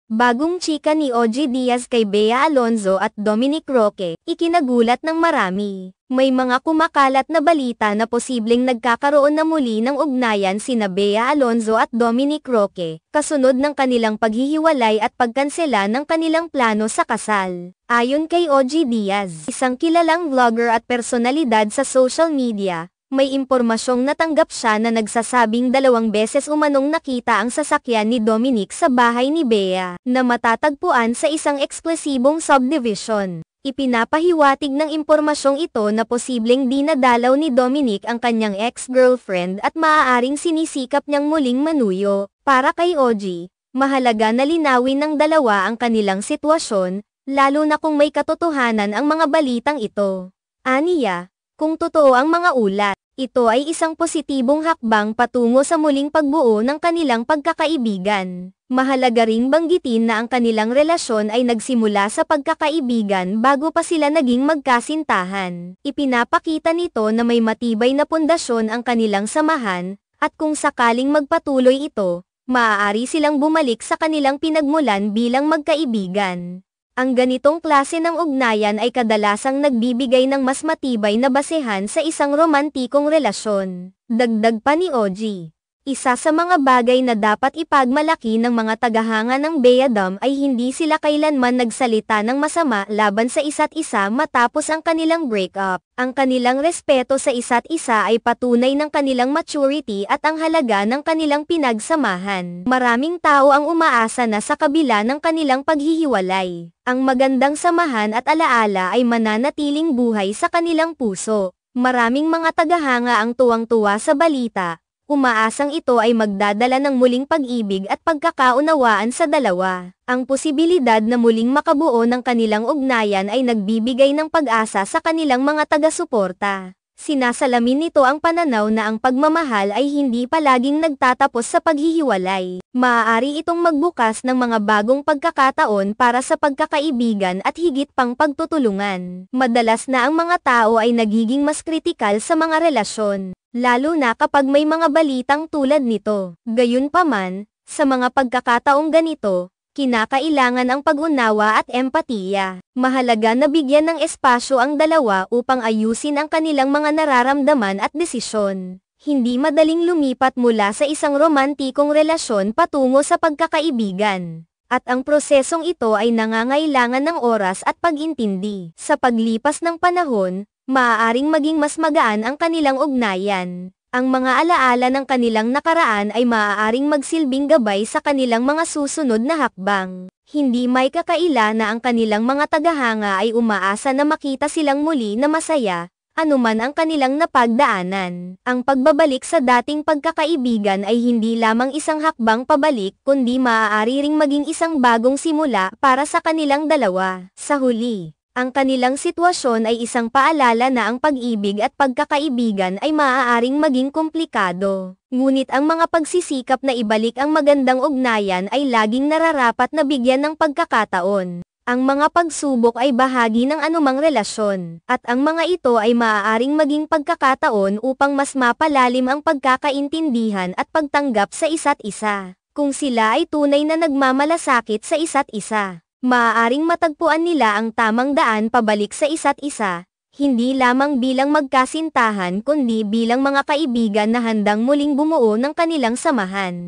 Bagong chika ni OG Diaz kay Bea Alonzo at Dominic Roque, ikinagulat ng marami. May mga kumakalat na balita na posibleng nagkakaroon na muli ng ugnayan sina Bea Alonzo at Dominic Roque, kasunod ng kanilang paghihiwalay at pagkansela ng kanilang plano sa kasal. Ayon kay OG Diaz, isang kilalang vlogger at personalidad sa social media, may impormasyong natanggap siya na nagsasabing 2 beses umanong nakita ang sasakyan ni Dominic sa bahay ni Bea, na matatagpuan sa isang eksklusibong subdivision. Ipinapahiwatig ng impormasyong ito na posibleng dinadalaw ni Dominic ang kanyang ex-girlfriend at maaaring sinisikap niyang muling manuyo. Para kay OG, mahalaga na linawin ng dalawa ang kanilang sitwasyon, lalo na kung may katotohanan ang mga balitang ito. Aniya, kung totoo ang mga ulat, ito ay isang positibong hakbang patungo sa muling pagbuo ng kanilang pagkakaibigan. Mahalaga ring banggitin na ang kanilang relasyon ay nagsimula sa pagkakaibigan bago pa sila naging magkasintahan. Ipinapakita nito na may matibay na pundasyon ang kanilang samahan, at kung sakaling magpatuloy ito, maaari silang bumalik sa kanilang pinagmulan bilang magkaibigan. Ang ganitong klase ng ugnayan ay kadalasang nagbibigay ng mas matibay na basehan sa isang romantikong relasyon. Dagdag pa ni OG, isa sa mga bagay na dapat ipagmalaki ng mga tagahanga ng Beadom ay hindi sila kailanman nagsalita ng masama laban sa isa't isa matapos ang kanilang breakup. Ang kanilang respeto sa isa't isa ay patunay ng kanilang maturity at ang halaga ng kanilang pinagsamahan. Maraming tao ang umaasa na sa kabila ng kanilang paghihiwalay, ang magandang samahan at alaala ay mananatiling buhay sa kanilang puso. Maraming mga tagahanga ang tuwang-tuwa sa balita. Umaasang ito ay magdadala ng muling pag-ibig at pagkakaunawaan sa dalawa. Ang posibilidad na muling makabuo ng kanilang ugnayan ay nagbibigay ng pag-asa sa kanilang mga taga-suporta. Sinasalamin nito ang pananaw na ang pagmamahal ay hindi palaging nagtatapos sa paghihiwalay. Maaari itong magbukas ng mga bagong pagkakataon para sa pagkakaibigan at higit pang pagtutulungan. Madalas na ang mga tao ay nagiging mas kritikal sa mga relasyon, lalo na kapag may mga balitang tulad nito. Gayunpaman, sa mga pagkakataong ganito, kinakailangan ang pag-unawa at empatiya. Mahalaga na bigyan ng espasyo ang dalawa upang ayusin ang kanilang mga nararamdaman at desisyon. Hindi madaling lumipat mula sa isang romantikong relasyon patungo sa pagkakaibigan. At ang prosesong ito ay nangangailangan ng oras at pag-intindi. Sa paglipas ng panahon, maaaring maging mas magaan ang kanilang ugnayan. Ang mga alaala ng kanilang nakaraan ay maaaring magsilbing gabay sa kanilang mga susunod na hakbang. Hindi may kakaila na ang kanilang mga tagahanga ay umaasa na makita silang muli na masaya, anuman ang kanilang napagdaanan. Ang pagbabalik sa dating pagkakaibigan ay hindi lamang isang hakbang pabalik kundi maaari ring maging isang bagong simula para sa kanilang dalawa. Sa huli, ang kanilang sitwasyon ay isang paalala na ang pag-ibig at pagkakaibigan ay maaaring maging komplikado. Ngunit ang mga pagsisikap na ibalik ang magandang ugnayan ay laging nararapat na bigyan ng pagkakataon. Ang mga pagsubok ay bahagi ng anumang relasyon, at ang mga ito ay maaaring maging pagkakataon upang mas mapalalim ang pagkakaintindihan at pagtanggap sa isa't isa. Kung sila ay tunay na nagmamalasakit sa isa't isa, maaaring matagpuan nila ang tamang daan pabalik sa isa't isa, hindi lamang bilang magkasintahan kundi bilang mga kaibigan na handang muling bumuo ng kanilang samahan.